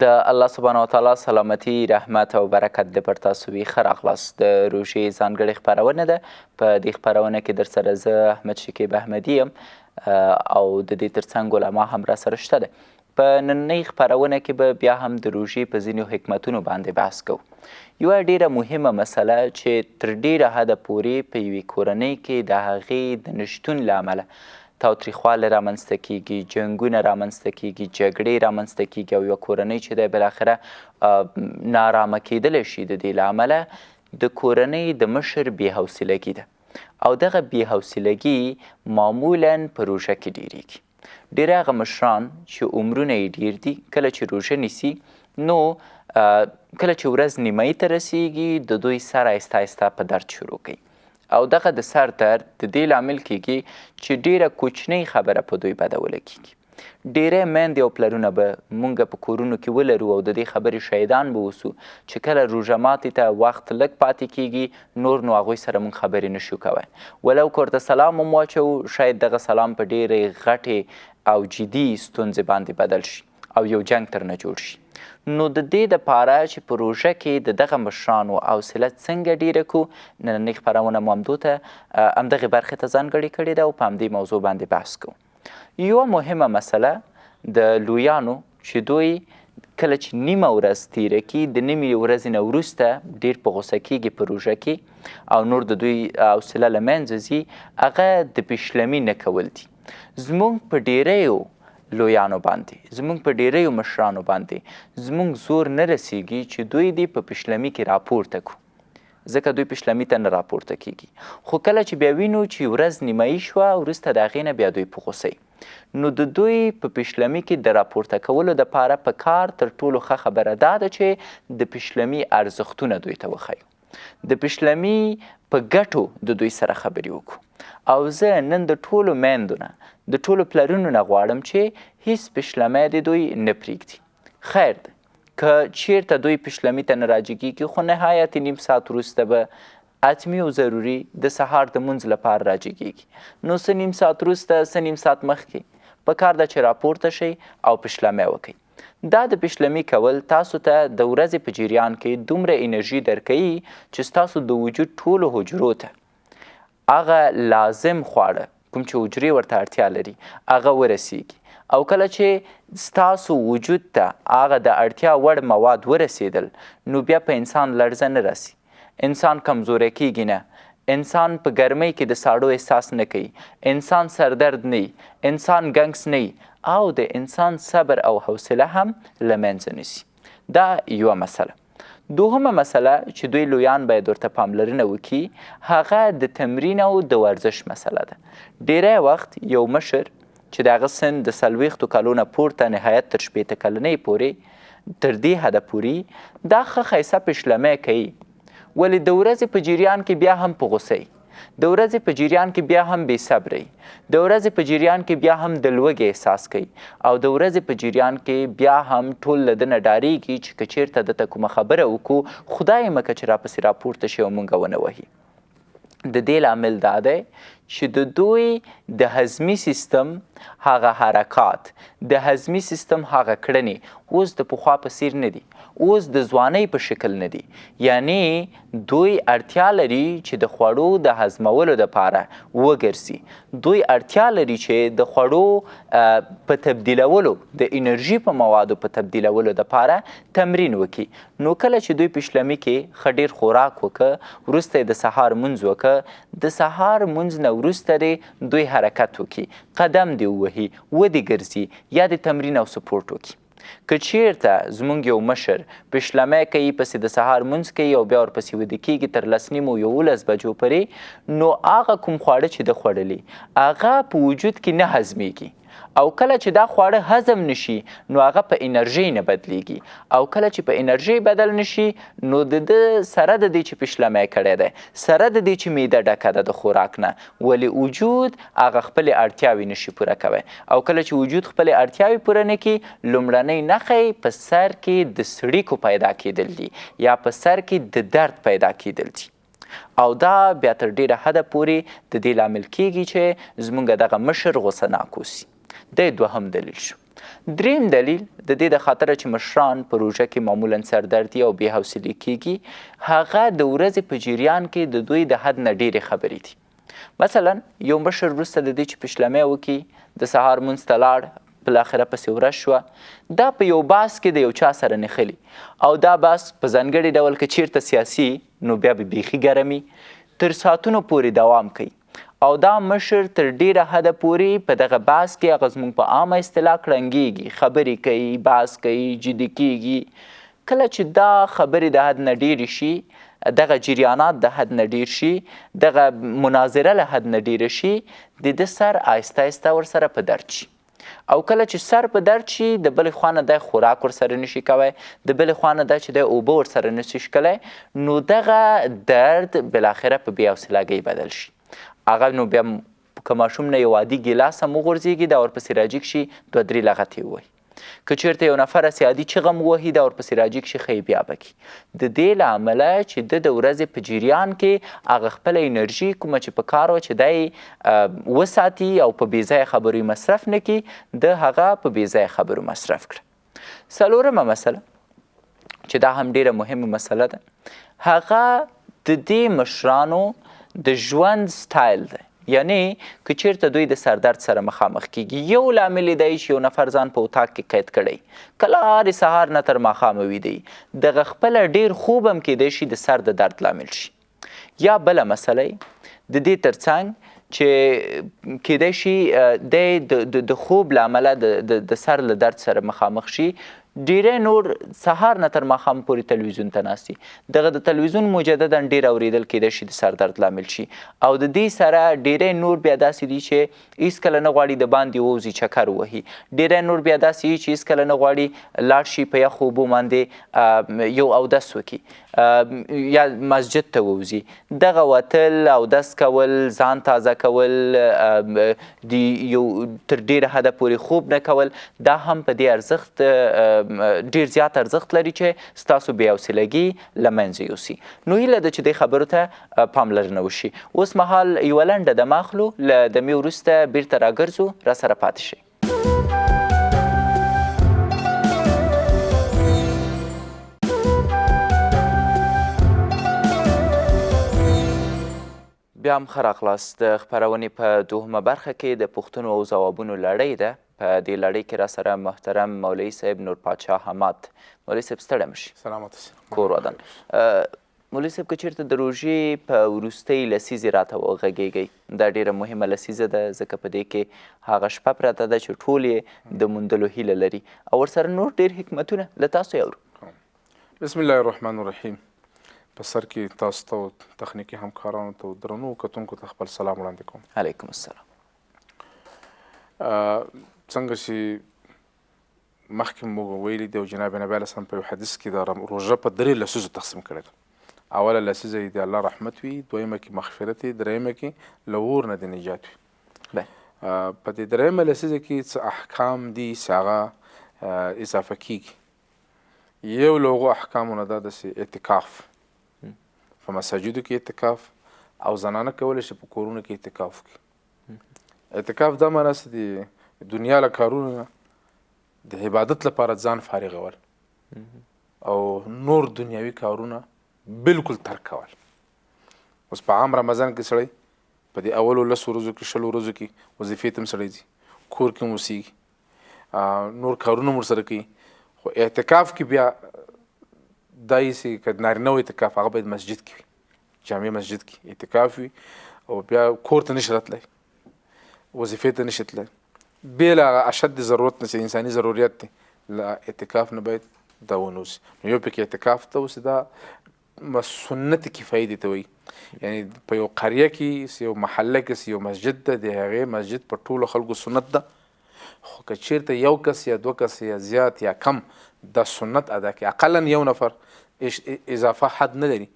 د الله سبحانه وتعالی سلامتی، رحمت او برکت دې پر تاسو وي. ښه راغلاست. د روژې ځانګړې خپرونه ده. په دې خپرونه کې در سره زه احمد شکیب احمدي یم او د دې ترڅنګ علما هم را سره شته ده. په نننۍ خپرونه کې به بیا هم د روژې په ځینو حکمتونو باندې بحث کوو. یوه ډیره مهمه مسله چې تر ډیره حده پورې په یوې کورنۍ کې د هغې د نشتون له امله تاوتریخوالی رامنځته کیږي، جنګونه رامنځته کیږي، جګړې رامنځته کیږي او یوه کورنۍ چې دی بالاخره نارامه کیدلی شي د دې له امله د کورنۍ د مشر بېحوصلګي ده او دغه بېحوصلګي معمولا په روژه کې ډیریږي. ډېر هغه مشران چې عمرونه یې ډیر دي کله چې روژه نیسي نو کله چې ورځ نیمایي ته رسیږي د دوی سر آهسته آهسته په درد شروع کوي او دغه د سر درد د دې لامل کیږي چې ډیره کوچنۍ خبره په دوی بده ولګیږي. ډیری میندې او پلرونه به مونږ په کورونو کې ولرو او د دې خبرې شاهدان به اوسو چې کله روژه ماتې ته وخت لږ پاتې کیږي نور نو هغوی سره مونږ خبرې نشو کوی، ولو که ورته سلام هم واچوو شاید دغه سلام په ډیرې غټې او جدي ستونزې باندې بدل شي او یو جنګ ترنه جوړ شي. نو د دې دپاره چې په روژه کې د دغه مشرانو حوصله څنګه ډیره کړو، نننۍ خپرونه مو همدې برخې ته ځانګړې کړې ده او په همدې موضوع باندې بحث کوو. یوه مهمه مسله د لویانو چې دوی کله چې نیمه ورځ تیره کړي د نیمې ورځې نه وروسته ډېر په غوسه کیږي په روژه کې او نور د دوی حوصله له منځه ځي، هغه د پیشلمي نه کول دي. زموږ په ډیریو لویانو باندې، زموږ په ډیریو مشرانو باندې زموږ زور نه رسیږي چې دوی دې په پیشلمي کې راپورته کړو، ځکه دوی پیشلمي ته نه راپورته کیږي. خو کله چې بیا وینو چې ورځ نیمایي شوه وروسته د هغې نه بیا دوی په غوسه نو د دوی په پیشلمي کې د راپورته کولو دپاره په کار تر ټولو ښه خبره دا ده چې د پیشلمي ارزښتونه دوی ته وښیو، د پیشلمي په ګټو د دوی سره خبرې وکړو. او زه نن د ټولو میندو نه د ټولو پلرونو نه غواړم چې هیڅ پیشلمی د دوی نه پرېږدي. خیر ده که چیرته دوی پیشلمي ته نه راجګېږي خو نهایت نیم ساعت وروسته به حتمي او ضروري د سهار د مونځ لپاره راجګېږي، نو څه نیم ساعت وروسته څه نیم ساعت مخکې په کار ده چې راپورته شئ او پیشلمی وکئ. دا د پیشلمي کول تاسو ته د ورځې په جریان کې دومره انرژي درکوي چې ستاسو د وجود ټولو حجرو ته هغه لازم خواړه کوم چې حجرې ورته اړتیا لري هغه ورسیږي او کله چې ستاسو وجود ته هغه د اړتیا وړ مواد ورسیدل نو بیا په انسان لړزه نه راسي، انسان کمزوری کیږي نه، انسان په ګرمۍ کې د ساړو احساس نه کوي، انسان سردرد نه وي، انسان ګنګس نه وي او د انسان صبر او حوصله هم له منځه نیسي. دا یوه مسله. دوهمه مسله چې دوی لویان باید ورته پاملرنه وکړي هغه د تمرین او د ورزش مسله ده. ډیری وخت یو مشر چې د هغه سن د 40 کالو نه پورته نهایت تر 80 کلنۍ پورې تر دې حده پورې دا ښه ښایسته پیشلمی کوي، ولې د ورځې په جریان کې بیا هم په غوسه د ورځې په جریان کې بیا هم بې صبرئ، د ورځې په جریان کې بیا هم د لوږې احساس کوي او د ورځې په جریان کې بیا هم ټول له ده نه ډارېږي چې که چېرته دته کومه خبره وکړو خدای مکه چې راپسې راپورته شي او موږ ونه وهي. د دې لامل دا دی چې د دوی د هضمي سیستم هغه حرکات، د هضمي سیستم هغه کړنې اوس د پخوا په څیر نه دي، اوس د ځوانۍ په شکل نه دي. یعنی دوی اړتیا لري چې د خوړو د هضمولو دپاره وګرځي، دوی اړتیا لري چې د خوړو په تبدیلولو د انرژي په موادو په تبدیلولو دپاره تمرین وکړي. نو کله چې دوی پیشلمي کې ښه ډېر خوراک وکړه وروسته یې د سهار مونځ وکړه، د سهار مونځ نه وروسته دې دوی حرکت وکړي، قدم دې ووهي، ودې ګرځي یا د تمرین او سپورټ وکړي. که چیرته زموږ یو مشر پیشلمی کوي پسې د سهار مونځ کوي او بیا ورپسې ویده کیږي تر 10:30 بجو پورې نو هغه کوم خواړه چې ده خوړلي هغه په وجود کې نه هضمیږي او کله چې دا خواړه هضم نشي نو هغه په انرژۍ نه بدلیږي او کله چې په انرژۍ بدل نشي نو د ده سره د دې چې پیشلمی کړی دی، سره د دې چې معده ډکه ده د خوراک نه، ولې وجود هغه خپلې اړتیاوې نشي پوره کوی او کله چې وجود خپلې اړتیاوې پوره نه کړي لومړنۍ نښې په سر کې د څړیکو پیدا کیدل دي یا په سر کې د درد پیدا کیدل دي او دا بیا تر ډیره حده پورې د دې لامل کیږي چې زموږ دغه مشر غوسه ناک اوسي. دی دوهم دلیل شو. دریم دلیل د دې د خاطره چې مشران په روژه کې معمولا سردردي او بې حوصلې کیږي هغه د ورځې په جریان کې د دوی د حد نه ډېرې خبرې دي. مثلا یو مشر وروسته د دې چې پشلمۍ وکړي د سهار لمونځ ته لاړ بالاخره پسې ورځ شوه دا په یو باس کې د یو چا سره نښلي او دا باس په ځانګړي ډول که چیرته سیاسي نو بیا به بیخي ګرمي تر ساعتونو پورې دوام کوي او دا مشر تر ډیره حده پورې په دغه بحث کې هغه زموږ په عامه اصطلاح کړنګېږي خبرې کوي بحث کوي جدي کېږي کله چې دا خبرې د حد نه ډیرې شي دغه جریانات د حد نه ډیر شي دغه مناظره له حد نه ډیره شي د ده سر آهسته آهسته ورسره په درد شي او کله چې سر په درد شي د بلې خوا نه دی خوراک ورسره نشي کوی د بلې خوا نه دی چې دی اوبه ورسره نشي څښلی نو دغه درد بالاخره په بې حوصلګۍ بدل شي هغه نو بیا که ماشوم نه یو عادي ګیلاس هم وغورځېږي دا ورپسې راجیګ شي 2-3 لغتې ووایي که چېرته یو نفر هسې عادي چغه م ووهي دا ورپسې راجیګ شي ښه بیا به کړي د دې له امله چې د ورځې په جریان کې هغه خپله انرژي کومه چې په کار وه چې دی وساتي او په بې ځایه خبرو مصرف نه کړي د هغه په بې ځایه خبرو مصرف کړه. څلورمه مسله چې دا هم ډیره مهمه مسله ده هغه د دې مشرانو د ژوند سټایل دی یعنی که چیرته دوی د سردرد سره مخامخ کیږي یو لامل دی چې یو نفر ځان په اتاق کې قید کړی کله هر سهار نه تر ماښامه ویده دغه خپله ډیر خوب هم کیدی شي د سر د درد لامل شي. یا بله مسله د دې ترڅنګ چې کیدی شي دی د خوب له امله د سر له درد سره مخامخ شي ډیری نور سهار نه تر ماښام پورې تلویزیون ته ناست دي دغه د تلویزیون مجددا ډیر اوریدل کیدی شي د سر درد لامل شي او د دې سره ډیری نور بیا داسې دي چې هیڅکله نه غواړي د باندې ووځي چکر ووهي ډیری نور بیا داسې دي چې هیڅکله نه غواړي لاړ شي په یخو اوبو باندې یو اودس وکړي یا مسجد ته ووځي دغه وتل اودس کول ځان تازه کول د یو تر ډیره حده پورې خوب نه کول دا هم په دې ارزښت ډیر زیات ارزښت لري چې ستاسو بې حوصلګي له منځه یوسي. نو هیله ده چې دې خبرو ته پاملرنه وشي. اوس مهال یوه لنډه دمه اخلو له دمې وروسته بیرته راګرځو راسره پاتې شئ. بیا هم ښه راغلاست. د خپرونې په دوهمه برخه کې د پوښتنو او ځوابونو لړۍ ده. په دې لړۍ کې راسره محترم مولوي صاحب نور پاچا حماد. مولوي صاحب ستړی مه شي. سلامت اوسئ. کور ودان. مولوي صاحب که چېرته د روژې په وروستۍ لسیزې راته وغږېږئ دا ډېره مهمه لسیزه ده ځکه په دې کې هغه شپه پرته ده چې ټول یې د موندلو هیله لري او ورسره نور ډېر حکمتونه له تاسو یې اورو. بسم الله الرحمن الرحیم. په سر کې تاسو ته تخنیکي همکارانو ته درنو کتونکو ته خپل سلام وړاندې کوم. علیکم السلام. څنګه چې مخکې مو ویلي دي او جناب نبي علیه السلام په یو حدیث کې د روژه په 3 لسیزو تقسیم کړې ده. اوله لسیزه یې د الله رحمت وي دویمه کې مغفرت وي دریمه کې له اور نه د نجات وي. په دې دریمه لسیزه کې څه احکام دي چې هغه اضافه کیږي. یو له هغو احکامو نه دا داسې اعتکاف په مساجدو کې اعتکاف او زنانه کولی شي په کورونو کې اعتکاف وکړي. اعتکاف دا معنی څه دی دنیا له کارونو نه د عبادت لپاره ځان فارغول او نور دنیاوي کارونه بالکل ترک کول. اوس په عام رمضان کې سړی په دې اولو 10 ورځو کې 20 ورځو کې وظیفې ته هم سړی ځي کور کې هم اوسېږي نور کارونه هم ورسره کوي خو اعتکاف کې بیا دا یې چې که نارینه و اعتکاف هغه باید مسجد کې وي جامع مسجد کې اعتکاف وي او بیا کور ته نشي راتلی وظیفې ته نشي تللی بې له اشد ضرورت نه چې انساني ضرورت دی له اعتکاف نه باید دا ونه اوسي. نو یو پکې اعتکاف ته اوسي دا سنت کفایي دي ته وایي یعنی په یو قریه کې یو محله کې یو مسجد ده د هغې مسجد په ټولو خلکو سنت ده خو که چېرته یو کس یا 2 کس یا زیات یا کم دا سنت ادا کړي اقلا یو نفر اضافه حد نه لري.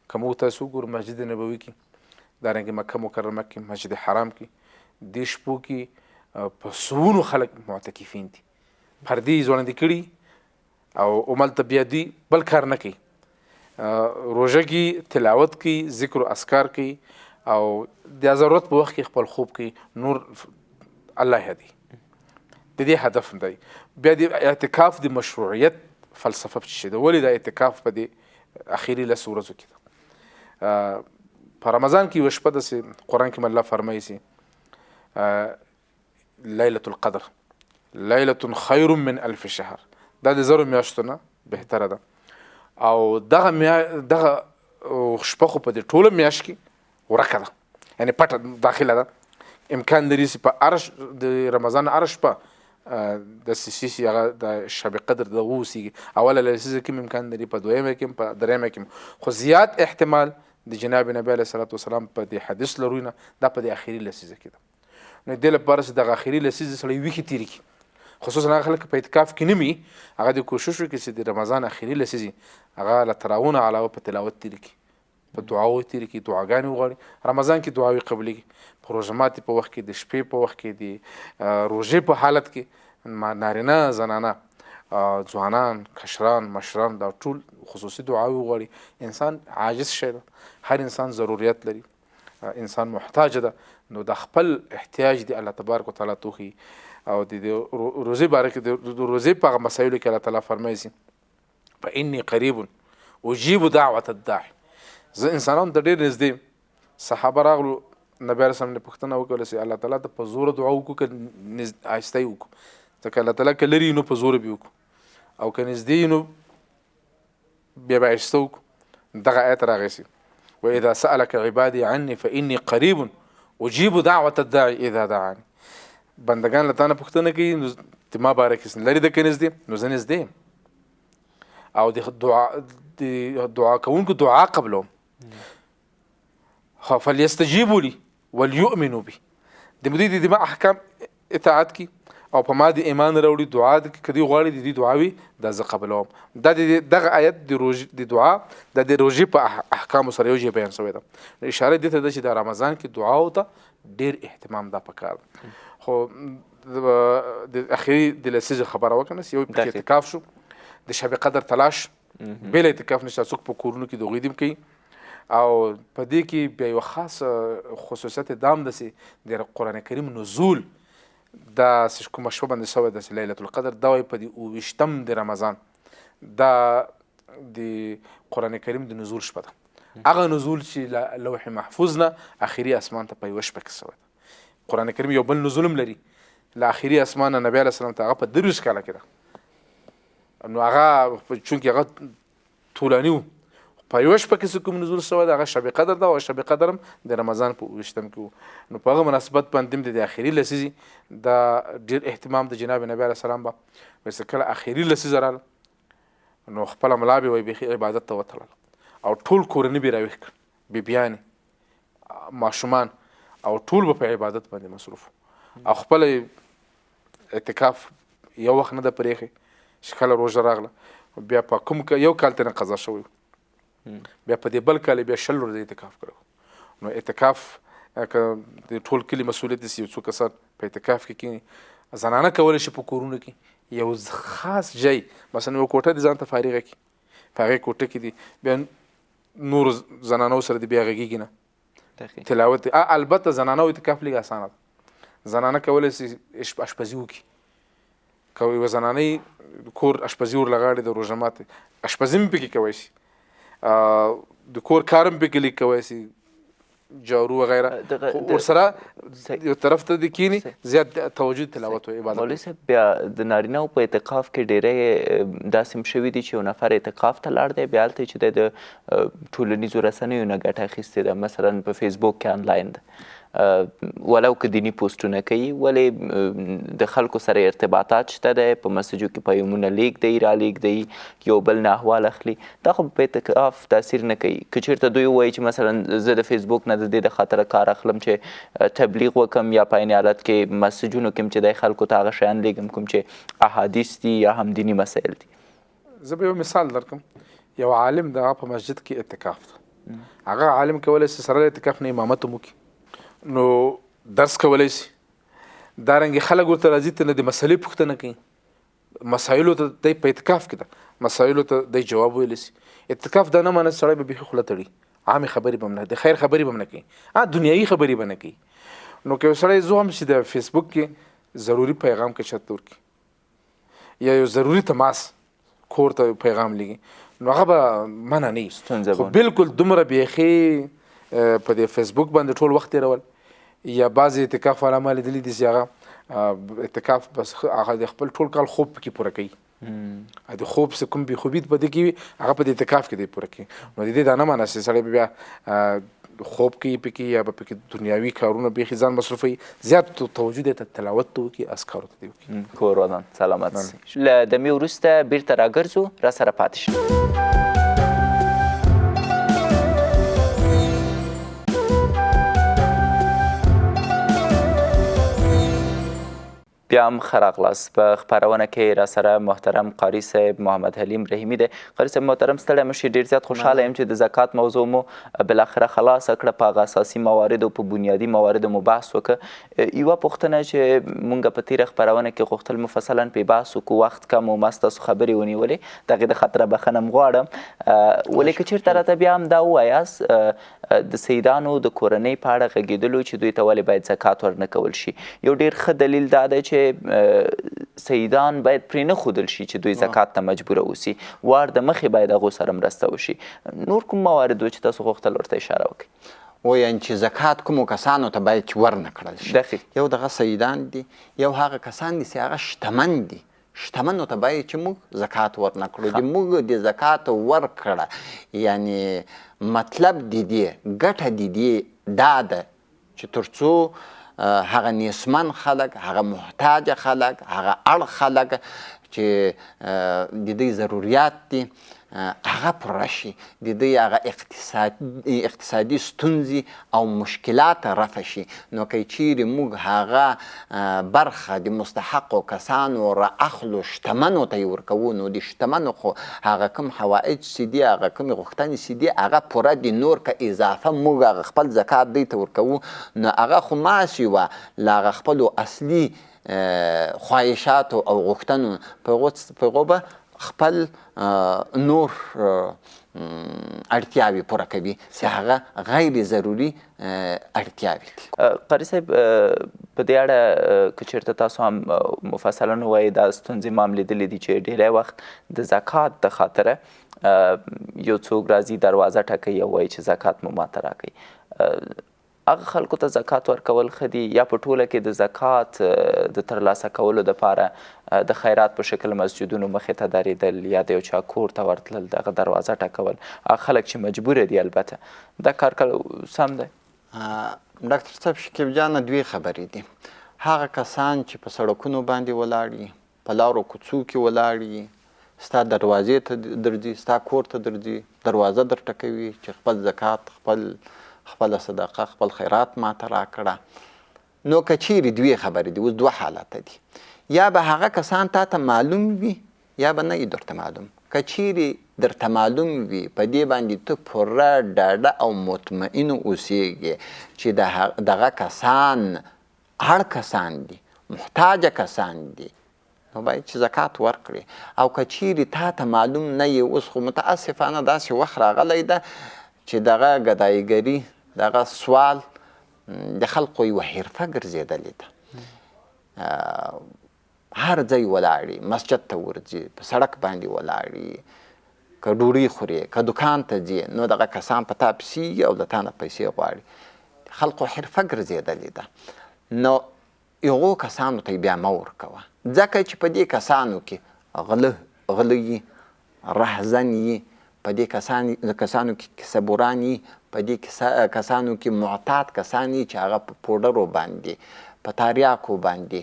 که موږ تاسو وګورو مسجد نبوي کې دارنګې مکه مکرمه کې مسجد حرام کې دې شپو کې په سونو خلک معتکفین دي پردې ځوړندې کړي او هملته بیا دوی بل کار نه کوي روژه کې تلاوت کوي ذکر و اذکار کوي او د ضرورت په وخت کې خپل خوب کوي نور الله هدي. د دې هدف دی. بیا د اعتکاف د مشروعیت فلسفه چې ده، ولې د اعتکاف په دې اخري 10 ورځو کې ده. په رمضان کې یوه شپه داسې قرآن کې الله فرمایي چې لیلة القدر لیلة خیر من 1000 شهر، دا د 1000 میاشتو نه بهتره ده. او دغه شپه خو په دې ټوله میاشت کې ورکه ده، یعنې پټه داخله ده. امکان لري چې په هره د رمضان هره شپه د سیسي هغه د شب قدر د اوسیږي. اوله لسیزه کې امکان لري، په دویمه کې په دریمه کې، خو زیات احتمال د جناب نبی علیه الصلاة والسلام په دې حدیث لرو نه دا په دې اخري لسیزه کې ده. نو دې لپاره چې دغه اخري لسیزه سړی ویښې تېرې کړي، خصوصا هغه خلک په اعتکاف کې نه وي، هغه د کوشش وکړي چې د رمضان اخري لسیزې هغه له تراونه علاوه په تلاوت تېرې کړي، په دعاو تېرې کړي، دعاګانې وغواړي. رمضان کې دعاوې قبلېږي، په روژه ماتي په وخت کې، د شپې په وخت کې، د روژې په حالت کې نارینه زنانه ځوانان کشران مشران دا ټول خصوصي دعاوې وغواړي. انسان عاجز شی ده، هر انسان ضرورت لري، انسان محتاج ده. نو د خپل احتیاج دی الله تبارک وتعالی توخي. او د روزې باره کې د روزې په هغه مسایلو کې الله تعالی فرمایي فإني قریب اجیب دعوة الداعي. زه انسانانو ته ډېر نږدې. صحابه راغلو، نبی علیه السلام نه پوښتنه وکړله چې الله تعالی ته په زوره دعا وکړو که آهسته یې وکړو؟ ځکه الله تعالی که لرې نو په زوره به وکړو، او که نږدې نو بیا به آهسته وکړو. دغه آیت راغی چې وإذا سألك عبادي عني فإني قریب اجیب دعوة الداعي اذا دعاني. بندگان له تا نه پوښتنه کوي، نو د ما باره کې لرې ده که نږدې؟ نو زه نږدې یم. او د دعا کوونکو دعا قبلوم. فليستجيبوا لي وليؤمنوا بي. د دوی د ما احکام اطاعت کی او په ما د ایمان راوړي، دعا کدی غواړي د دې دعاوي دا زه قبلوم. دا دغه آیت د دعا د روژې په احکام سره یو ځای بیان شوی ده. اشاره دې ته ده چې د رمضان کې دعاو ته ډېر اهتمام دا پکار. خو د اخري د لسیزې خبره وکړه، یو پکې اعتکاف شو، د شب قدر تلاش بل اعتکاف نشته، څوک په کورونو کې د هغوی دیم کوي. او په دې کې بیا یو خاص خصوصیت دام ده چې د قرآن کریم نزول دا کومه شپه باندې شوی ده چې لیلة القدر دا وایي په دې 28 د رمضان دا د قرآن کریم د نزول شپه ده. هغه نزول چې له لوح محفوظ نه اخري اسمان ته په یوه شپه کې شوی ده. قرآن کریم یو بل نزول هم لري، له اخري اسمان نه نبی علیه السلام ته هغه په 23 کاله کې ده. نو هغه چونکې هغه طولاني و، په یوه شپه کې کوم نزول شوی ده هغه شب قدر ده، او شب قدر هم د رمضان په 28 کې و. نو په هغه مناسبت باندې د اخري لسیزې دا ډېر اهتمام د جناب نبی علیه السلام به وایي کله اخري لسیزه راغله نو خپله ملا به وایي بیخي عبادت ته وتړل، او ټول کورني به یې راویښ کړ، بیبیانې ماشومان او ټول به په عبادت باندې مصروف، او خپله اعتکاف یو وخت نه ده پرېښی چې کله روژه راغله بیا په کوم یو کال ته نه قضا شوی، بیا په دې بل کال بیا 10 ورځې اعتکاف کړی. نو اعتکاف که د ټول کلي مسؤلیت دي یو څو کسان په اعتکاف کې کښېني. زنانه کولی شي په کورونو کې یو خاص ځای مثلا یو کوټه دي ځان ته فارغه کړي، په هغې کوټه کې دي بیا نورو زنانو سره دي بیا غږېږي نه تلاوت. البته زنانو اعتکاف لږ اسانه ده، زنانه کولی شي اشپزي وکړي، که یوه زنانۍ کور اشپزي ورله غاړې د روژه ماتې اشپزي هم پکې کولی شي، د کور کارم پکې لیک کولی شي، جارو وغیره ورسره یو طرف ته د کینی زیات توجه تلاوت او عبادت. مولوي صاحب بیا د نارینه‌و په اعتکاف کې ډېری داسې هم شوي دي چې یو نفر اعتکاف ته لاړ دی، بیا هلته چې دی د ټولنیزو رسنیو نه ګټه اخیستې ده، مثلا په فیسبوک کې آنلاین ده، ولو که دیني پوسټونه کوي، ولې د خلکو سره ارتباطات شته دی، په مسجو کې پیغامونه لیږدوي رالیږدوي، یو بل نه احوال اخلي، دا خو په اعتکاف تاثیر نه کوي. که چېرته دوی ووایي چې مثلا زه د فیسبوک نه د دې د خاطره کار اخلم چې تبلیغ وکم، یا په عین حالت کې مسجونو کې هم چې دی خلکو ته هغه شیان لیږم کوم چې احادیث دي یا هم دیني مسایل دي. زه به یو مثال درکم. یو عالم د په مسجد کې اعتکاف ده، هغه عالم کولی شي سره د اعتکاف نه امامت هم وکړي، نو درس کولی شي، دارنګې خلک ورته راځي ته نه د مسلې پوښتنه کوي، مسایلو ته دی په اعتکاف کې ده مسایلو ته دی جواب ویلی شي. اعتکاف دا نه مانه سړی به بیخي خوله تړي، عامې خبرې به هم نه، د خیر خبرې به هم نه کوي، دنیایي خبرې به نه کوي. نو که یو سړی زه هم چې د فیسبوک کې ضروري پیغام که چېرته ورکړي یا یو ضروري تماس کور ته پیغام لېږي نو هغه به منع نه وي خو بلکل دومره بیخي په دې فیسبوک باندې ټول وخت تېرول یا بعضې اعتکاف والا ما لیدلي دي چې هغه اعتکاف بس هغه د خپل ټول کال خوب پکې پوره کوي د خوب څه کوم بېخوبي په دې کې وي هغه په دې اعتکاف کې دی پوره کوي نو د دې دا نه معنی چې سړی به بیا خوب کوي پکې یا به پکې دنیاوي کارونه بیخي ځان مصروفوي زیات توجه دی ته تلاوت ته وکړي اذکارو ته دې وکړي کور ودان سلامت سي له دمې وروسته بیرته راګرځو را سره پاتې شئ بیا هم ښه راغلاست په خپرونه کې را سره محترم قاري صاحب محمد حلیم رحیمي دی قاري صاحب محترم ستړی مه شئ ډېر زیات خوشحاله یم چې د زکات موضوع مو بالاخره خلاصه کړه په هغه اساسي مواردو په بنیادي مواردو مو بحث وکړه یوه پوښتنه چې مونږ په تېره خپرونه کې غوښتل مفصلا پرې بحث وکړو وخت کم و ما ستاسو خبرې ونیولې د هغې د خاطره بخښنه م غواړم ولې که چېرته راته بیا هم دا ووایاست د سیدانو د کورنۍ په اړه غږېدلو چې دوی ته ولې باید زکات ورنه کول شي یو ډېر ښه دلیل دا دی چې سیدان باید پرې نه ښودل شي چې دوی زکات ته مجبوره اوسي وار د مخې باید هغو سره مرسته وشي نور کوم موارد و چې تاسو غوښتل ورته اشاره وکړئ ویان چې زکات کومو کسانو ته باید چې ورنه کړل شي یو دغه سیدان دي یو هغه کسان دي چې هغه شتمن دي شتمنو ته باید چې موږ زکات ورنه کړو چې موږ د زکات ورکړه یعنی مطلب د دې ګټه د دې دا ده چې تر څو هغه نیسمن خلک هغه محتاج خلک هغه اړ خلک چې د دوی ضروریات دي هغه پوره شي د دوی هغه اقتصادي ستونزې او مشکلات رفع شي نو که چیرې موږ هغه برخه د مستحقو کسانو رااخلو شتمنو ته یې ورکوو نو د شتمنو خو هغه کوم حوایج چې دي هغه کومې غوښتنې چې دي هغه پوره دي نور که اضافه موږ هغه خپل زکات دوی ته ورکوو نو هغه خو معاش یوه له هغه خپلو اصلي خواهشاتو او غوښتنو په هغو به خپل نور اړتیاوې پوره کوي چې هغه غیر ضروري اړتیاوې دي قاري صاحب په دې اړه که چېرته تاسو هم مفصلا ووایئ دا ستونزې ما هم لیدلې دي چې ډېری وخت د زکات د خاطره یو څوک راځي دروازه ټکوي او وایي چې زکات مو ماته راکوي هغه خلکو ته زکات ورکول ښه دي یا په ټوله کې د زکات د ترلاسه کولو دپاره د خیرات په شکل مسجدونو مخې ته درېدل یا د یو چا کور ته ورتلل دغه دروازه ټکول هغه خلک چې مجبوره دي البته دا کار سم دی ډاکټر صاحب شکیب جانه دوې خبرې دي هغه کسان چې په سړکونو باندې ولاړ وي په لارو کوڅو کې ولاړ وي ستا دروازې ته درځي ستا کور ته درځي دروازه در ټکوي چې خپل زکات خپله صدقه خپل خیرات ماته راکړه نو که چیرې دوې خبرې دي اوس دوه حالته دي یا به هغه کسان تا ته معلوم وي یا به نه وي درته معلوم که چیرې درته معلوم وي په دې باندې ته پوره ډاډه او مطمئن اوسېږي چې دغه کسان اړ کسان دي محتاجه کسان دي نو باید چې زکات ورکړي او که چیرې تا ته معلوم نه یي اوس خو متاسفانه داسې وخت راغلی ده چې دغه ګدایګري دغه سوال د خلقو یوه حرفه ګرځېدلې ده هر ځای ولاړي مسجد ته ورځي په سړک باندې ولاړي که ډوډۍ خوري که دکان ته ځي نو دغه کسان په تا پسې او د تا نه پیسې غواړي خلقو حرفه ګرځېدلې ده نو هغو کسانو ته بیا مه ورکوه ځکه چې په دې کسانو کې غله یي رهزن یي په دې کسانو کې صبوران یي په دې کسانو کې معتاد کسان یي چې هغه په پوډرو باندې په تاریاکو باندې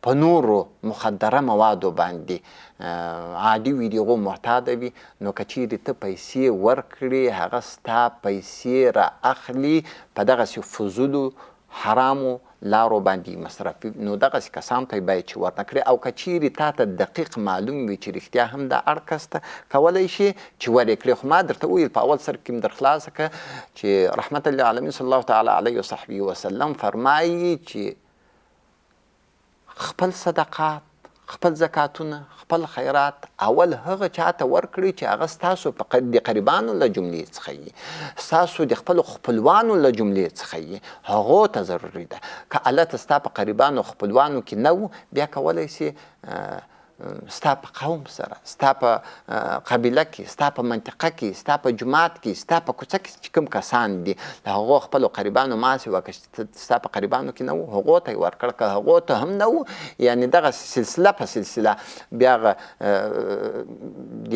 په نورو مخدره موادو باندې عادي وي د هغو معتاده وي نو که چیرې ته پیسې ورکړې هغه ستا پیسې را اخلي په دغسې فضولو حرامو لارو باندې مصرفي نو دغسې کسانو ته باید چې ورنه کړي او که چیرې تا ته دقیق معلوم وي چې رښتیا هم دا اړ کس ته کولی شي چې ور یې کړي خو ما درته وویل په اول سر کې م در خلاصه کړه چې رحمت للعالمین صلی الله تعالی علیه وصحبه وسلم فرمایي چې خپل صدقات خپل زکاتونه خپل خیرات اول هغه چاته ورکړئ چې هغه ستاسو د قریبانو له جملې څخه وي، ستاسو د خپلو خپلوانو له جملې څخه وي، هغو ته ضروري ده. که الته ستا په قریبانو خپلوانو کې نه و، بیا کولی سي ستا په قوم سره، ستا په قبیله کې، ستا په منطقه کې، ستا په جماعت کې، ستا په کوڅه کې چې کوم کسان دي د هغو خپلو قریبانو ماسې وه، که ستا په قریبانو کې نه وو هغو ته یې ورکړه، که هغو ته هم نه وو یعنې دغه سلسله په سلسله بیا هغه د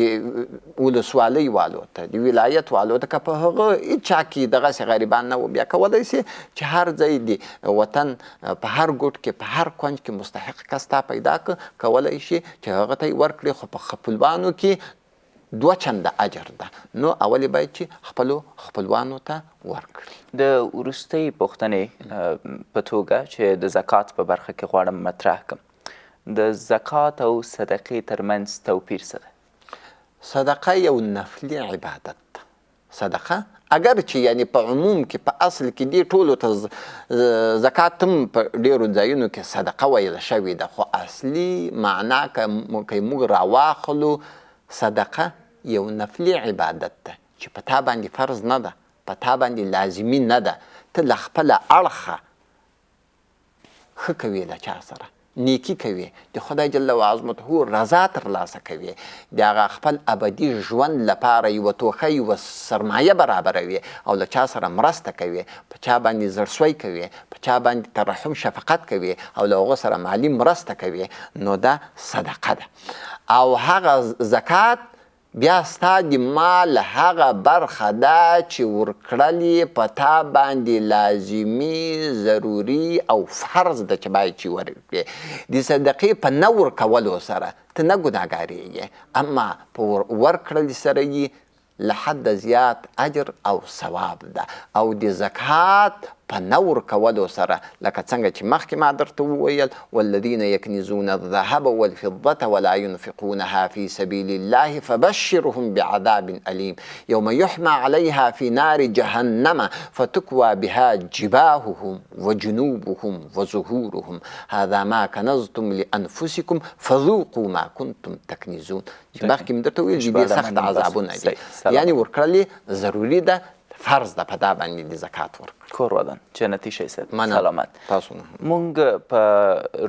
ولسوالۍ والو ته، د ولایت والو ته، که په هغه هېچا کې دغسې غریبان نه وو، بیا کولی سي چې هر ځای د وطن په هر ګوټ کې په هر کونج کې مستحق کس تا پیدا کړه، کولی شي چې هغه ته یې ورکړي، خو په خپلوانو کې 2 چنده اجر ده. نو اولې باید چې خپلو خپلوانو ته ورکړي. د وروستۍ پوښتنې په توګه چې د زکات په برخه کې غواړم مطرح کړم، د زکات او صدقې ترمنځ توپیر څه دی؟ صدقه یو نفلي عبادت ده. صدقه اگر چې یعنی په عموم کې په اصل کې دې ټولو ته زکات هم په ډېرو ځایونو کې صدقه ویله شوې ده، خو اصلي معنا که موږ راواخلو صدقه یو نفلي عبادت ده چې په تا باندې فرض نه ده، په تا باندې لازمي نه ده، ته له خپله اړخه ښه کوې له چا سره، نیکی کوي، د خدای جل وعظمته رضا ترلاسه کوي، د هغه خپل ابدي ژوند لپاره یوه توښه یوه سرمایه برابروي او له چا سره مرسته کوي، په چا باندې زړسوی کوي، په چا باندې ترحم شفقت کوي او له هغو سره مالي مرسته کوي، نو دا صدقه ده. او هغه زکات بیا ستا د مال هغه برخه ده چې ورکړل یې په تا باندې لازمي ضروري او فرض ده چې باید چې ورکړې. د صدقې په نه ورکولو سره ته نه ګناهګارېږې، اما په ورکړل سره یې له حد زیات اجر او ثواب ده. او د زکات په نه ورکولو سره لکه څنګه چې مخکې ما درته وویل والذین یکنزون الذهب والفضة ولا ينفقونها في سبيل الله فبشرهم بعذاب أليم يوم يحمى عليها في نار جهنم فتكوى بها جباههم وجنوبهم وظهورهم هذا ما كنزتم لأنفسكم فذوقوا ما كنتم تكنزون. چې مخکې مې درته وویل دې سخت عذابونه دي، یعنې ورکړل یې ضروري ده، فرض ده په دا باندې د زکات ورکړل. کور ودان جنتي شئ صاحب، سلامت. تاسو مونږ په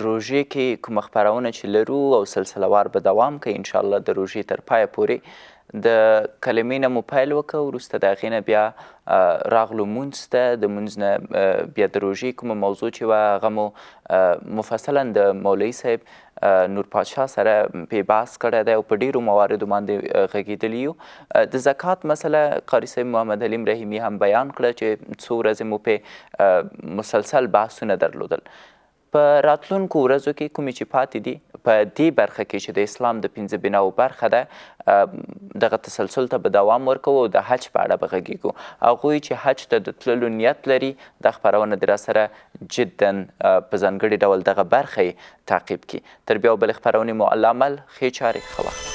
روژې کې کومه خپرونه چې لرو او سلسلهوار به دوام کوي انشاءالله د روژې تر پایه پورې، د کلمې نه مو پیل وکړه، وروسته د هغې نه بیا راغلو مونځ ته، د مونځ نه بیا د روژې کومه موضوع چې وه هغه مو مفصلا د مولوي صاحب نور پادشاه سره پې بحث کړی دی او په ډېرو مواردو باندې غږېدلي یو. د زکات مسله قاري صاحب محمد حلیم رحیمي هم بیان کړه چې څو ورځې مو پې مسلسل بحثونه درلودل. په راتلونکو ورځو کې کومې چې پاتې دي په دې برخه کې چې د اسلام د 5 بناو برخه ده، دغه تسلسل ته به دوام ورکوو او د حج په اړه به غږېږو. هغوی چې حج ته د تللو نیت لري دا خپرونه د راسره جدا په ځانګړي ډول دغه برخه یې تعقیب کړي. تر بیا او بلې خپرونې مو الله مل ښې چارې ښه وخت.